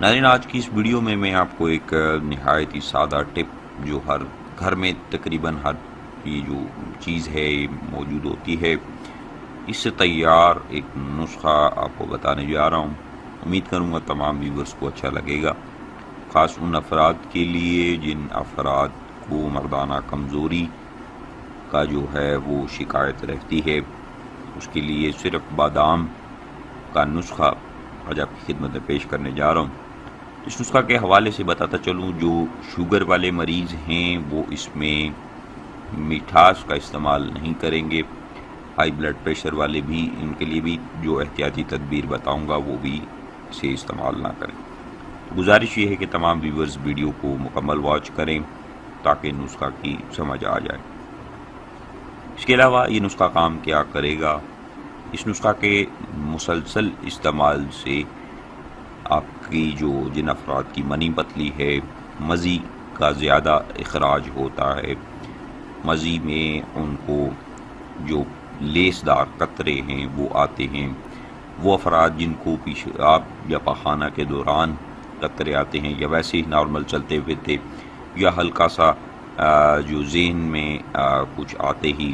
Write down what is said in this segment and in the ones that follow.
ناظرین، آج کی اس ویڈیو میں میں آپ کو ایک نہایت ہی سادہ ٹپ جو ہر گھر میں تقریباً ہر یہ جو چیز ہے یہ موجود ہوتی ہے، اس سے تیار ایک نسخہ آپ کو بتانے جا رہا ہوں۔ امید کروں گا تمام ویورز کو اچھا لگے گا، خاص ان افراد کے لیے جن افراد کو مردانہ کمزوری کا جو ہے وہ شکایت رہتی ہے۔ اس کے لیے صرف بادام کا نسخہ آج آپ کی خدمت میں پیش کرنے جا رہا ہوں۔ اس نسخہ کے حوالے سے بتاتا چلوں، جو شوگر والے مریض ہیں وہ اس میں میٹھاس کا استعمال نہیں کریں گے۔ ہائی بلڈ پریشر والے بھی، ان کے لیے بھی جو احتیاطی تدبیر بتاؤں گا وہ بھی اسے استعمال نہ کریں۔ گزارش یہ ہے کہ تمام ویورز ویڈیو کو مکمل واچ کریں تاکہ نسخہ کی سمجھ آ جائے۔ اس کے علاوہ یہ نسخہ کام کیا کرے گا؟ اس نسخہ کے مسلسل استعمال سے آپ کی جن افراد کی منی پتلی ہے، مزی کا زیادہ اخراج ہوتا ہے، مزی میں ان کو جو لیس دار قطرے ہیں وہ آتے ہیں، وہ افراد جن کو پیشاب یا پخانہ کے دوران قطرے آتے ہیں یا ویسے ہی نارمل چلتے ہوئے تھے، یا ہلکا سا جو ذہن میں کچھ آتے ہی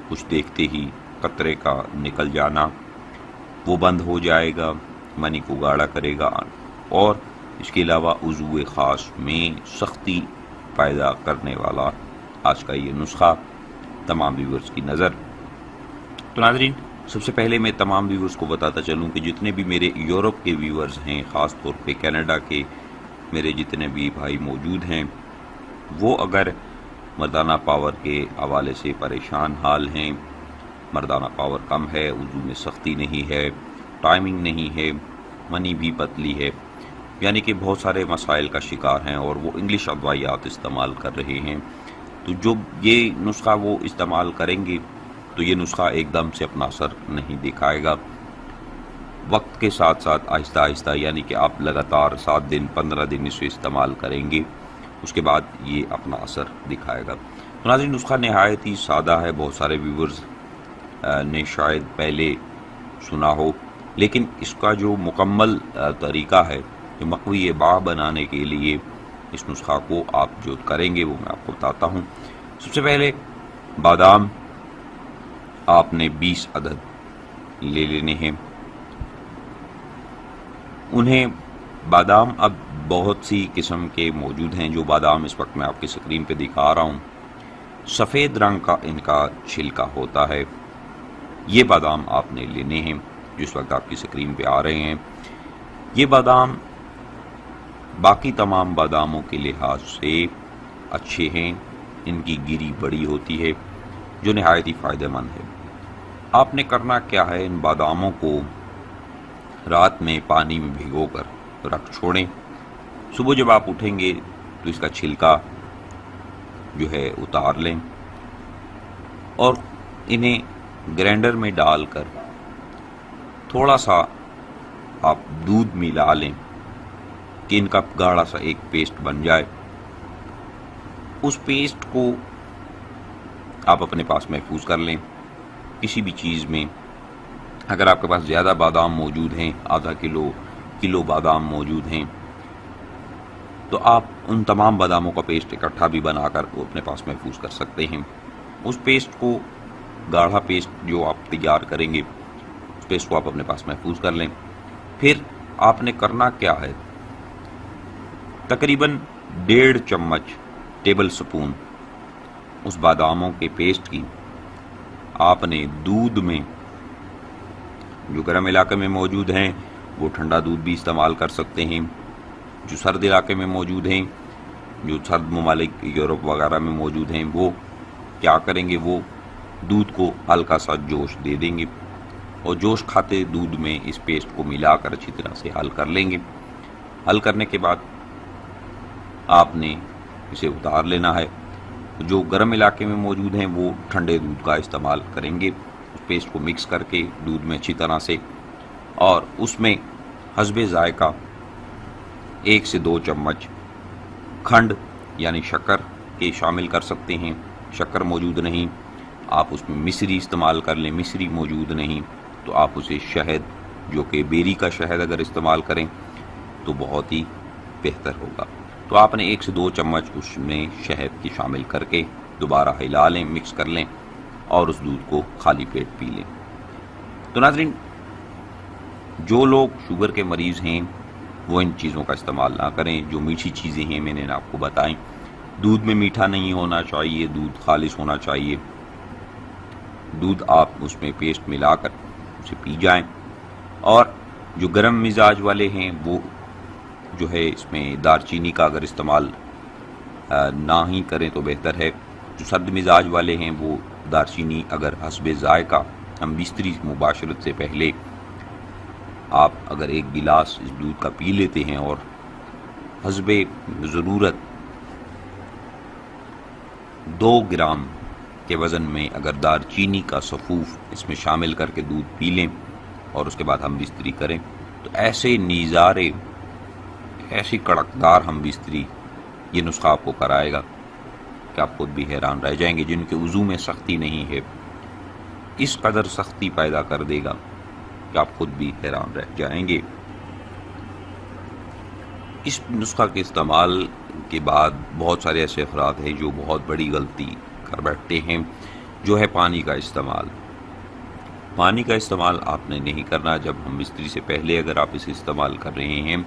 کچھ دیکھتے ہی قطرے کا نکل جانا، وہ بند ہو جائے گا، منی کو گاڑھا کرے گا، اور اس کے علاوہ عضو خاص میں سختی پیدا کرنے والا آج کا یہ نسخہ تمام ویورز کی نظر۔ تو ناظرین، سب سے پہلے میں تمام ویورز کو بتاتا چلوں کہ جتنے بھی میرے یورپ کے ویورز ہیں، خاص طور پہ کینیڈا کے میرے جتنے بھی بھائی موجود ہیں، وہ اگر مردانہ پاور کے حوالے سے پریشان حال ہیں، مردانہ پاور کم ہے، عضو میں سختی نہیں ہے، ٹائمنگ نہیں ہے، منی بھی پتلی ہے، یعنی کہ بہت سارے مسائل کا شکار ہیں اور وہ انگلش ادویات استعمال کر رہے ہیں، تو جو یہ نسخہ وہ استعمال کریں گے تو یہ نسخہ ایک دم سے اپنا اثر نہیں دکھائے گا۔ وقت کے ساتھ ساتھ آہستہ آہستہ، یعنی کہ آپ لگاتار 7 دن 15 دن اسے استعمال کریں گے، اس کے بعد یہ اپنا اثر دکھائے گا۔ تو ناظرین، نسخہ نہایت ہی سادہ ہے، بہت سارے ویورز نے شاید پہلے سنا ہو، لیکن اس کا جو مکمل طریقہ ہے، جو مقوی باہ بنانے کے لیے اس نسخہ کو آپ جو کریں گے وہ میں آپ کو بتاتا ہوں۔ سب سے پہلے بادام آپ نے 20 عدد لے لینے ہیں۔ انہیں بادام اب بہت سی قسم کے موجود ہیں، جو بادام اس وقت میں آپ کی اسکرین پہ دکھا رہا ہوں، سفید رنگ کا ان کا چھلکا ہوتا ہے، یہ بادام آپ نے لینے ہیں جس وقت آپ کی اسکرین پہ آ رہے ہیں۔ یہ بادام باقی تمام باداموں کے لحاظ سے اچھے ہیں، ان کی گری بڑی ہوتی ہے، جو نہایت ہی فائدہ مند ہے۔ آپ نے کرنا کیا ہے، ان باداموں کو رات میں پانی میں بھگو کر رکھ چھوڑیں۔ صبح جب آپ اٹھیں گے تو اس کا چھلکا جو ہے اتار لیں اور انہیں گرینڈر میں ڈال کر تھوڑا سا آپ دودھ ملا لیں کہ ان کا گاڑھا سا ایک پیسٹ بن جائے۔ اس پیسٹ کو آپ اپنے پاس محفوظ کر لیں کسی بھی چیز میں۔ اگر آپ کے پاس زیادہ بادام موجود ہیں، آدھا کلو بادام موجود ہیں، تو آپ ان تمام باداموں کا پیسٹ اکٹھا بھی بنا کر وہ اپنے پاس محفوظ کر سکتے ہیں۔ اس پیسٹ کو، گاڑھا پیسٹ جو آپ تیار کریں گے، اس پیسٹ کو آپ اپنے پاس محفوظ کر لیں۔ پھر آپ نے کرنا کیا ہے، تقریباً 1.5 چمچ ٹیبل سپون اس باداموں کے پیسٹ کی آپ نے دودھ میں، جو گرم علاقے میں موجود ہیں وہ ٹھنڈا دودھ بھی استعمال کر سکتے ہیں، جو سرد علاقے میں موجود ہیں، جو سرد ممالک یورپ وغیرہ میں موجود ہیں، وہ کیا کریں گے، وہ دودھ کو ہلکا سا جوش دے دیں گے اور جوش کھاتے دودھ میں اس پیسٹ کو ملا کر اچھی طرح سے حل کر لیں گے۔ حل کرنے کے بعد آپ نے اسے اتار لینا ہے۔ جو گرم علاقے میں موجود ہیں وہ ٹھنڈے دودھ کا استعمال کریں گے، اس پیسٹ کو مکس کر کے دودھ میں اچھی طرح سے، اور اس میں حسب ذائقہ 1 سے 2 چمچ کھنڈ یعنی شکر کے شامل کر سکتے ہیں۔ شکر موجود نہیں، آپ اس میں مصری استعمال کر لیں۔ مصری موجود نہیں تو آپ اسے شہد، جو کہ بیری کا شہد اگر استعمال کریں تو بہت ہی بہتر ہوگا۔ تو آپ نے 1 سے 2 چمچ اس میں شہد کی شامل کر کے دوبارہ ہلا لیں، مکس کر لیں اور اس دودھ کو خالی پیٹ پی لیں۔ تو ناظرین، جو لوگ شوگر کے مریض ہیں وہ ان چیزوں کا استعمال نہ کریں۔ جو میٹھی چیزیں ہیں میں نے آپ کو بتائیں، دودھ میں میٹھا نہیں ہونا چاہیے، دودھ خالص ہونا چاہیے۔ دودھ آپ اس میں پیسٹ ملا کر اسے پی جائیں، اور جو گرم مزاج والے ہیں وہ جو ہے اس میں دار چینی کا اگر استعمال نہ ہی کریں تو بہتر ہے۔ جو سرد مزاج والے ہیں وہ دار چینی اگر حسب ذائقہ ہم بستری مباشرت سے پہلے آپ اگر 1 گلاس اس دودھ کا پی لیتے ہیں اور حسب ضرورت 2 گرام کے وزن میں اگر دار چینی کا صفوف اس میں شامل کر کے دودھ پی لیں اور اس کے بعد ہم بستری کریں تو ایسے نیزارے، ایسی کڑکدار ہم بستری یہ نسخہ آپ کو کرائے گا کہ آپ خود بھی حیران رہ جائیں گے۔ جن کے وضو میں سختی نہیں ہے، اس قدر سختی پیدا کر دے گا کہ آپ خود بھی حیران رہ جائیں گے۔ اس نسخہ کے استعمال کے بعد بہت سارے ایسے افراد ہیں جو بہت بڑی غلطی کر بیٹھتے ہیں، جو ہے پانی کا استعمال۔ پانی کا استعمال آپ نے نہیں کرنا۔ جب ہم بستری سے پہلے اگر آپ اسے استعمال کر رہے ہیں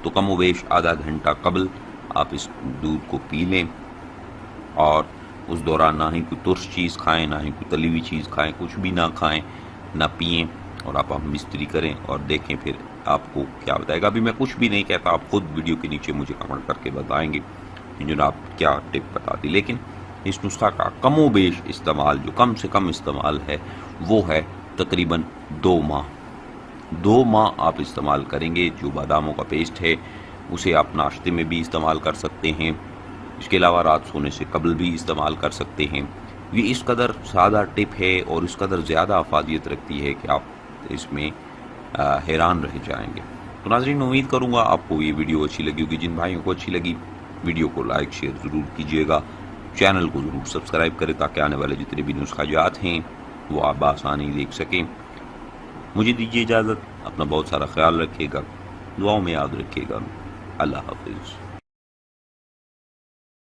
تو کم و بیش آدھا گھنٹہ قبل آپ اس دودھ کو پی لیں، اور اس دوران نہ ہی کوئی ترش چیز کھائیں، نہ ہی کوئی تلی ہوئی چیز کھائیں، کچھ بھی نہ کھائیں نہ پئیں، اور آپ ہم بستری کریں اور دیکھیں پھر آپ کو کیا بتائے گا۔ ابھی میں کچھ بھی نہیں کہتا، آپ خود ویڈیو کے نیچے مجھے کمنٹ کر کے بتائیں گے کہ جناب کیا ٹپ بتا دی۔ لیکن اس نسخہ کا کم و بیش استعمال، جو کم سے کم استعمال ہے وہ ہے تقریباً 2 ماہ۔ 2 ماہ آپ استعمال کریں گے۔ جو باداموں کا پیسٹ ہے اسے آپ ناشتے میں بھی استعمال کر سکتے ہیں، اس کے علاوہ رات سونے سے قبل بھی استعمال کر سکتے ہیں۔ یہ اس قدر سادہ ٹپ ہے اور اس قدر زیادہ افادیت رکھتی ہے کہ آپ اس میں حیران رہ جائیں گے۔ تو ناظرین، امید کروں گا آپ کو یہ ویڈیو اچھی لگی ہوگی۔ جن بھائیوں کو اچھی لگی ویڈیو کو لائک شیئر ضرور کیجیے گا، چینل کو ضرور سبسکرائب کریں تاکہ آنے والے جتنے بھی نسخہ جات ہیں وہ آپ بآسانی دیکھ سکیں۔ مجھے دیجیے اجازت، اپنا بہت سارا خیال رکھیے گا، دعاؤں میں یاد رکھیے گا۔ اللہ حافظ۔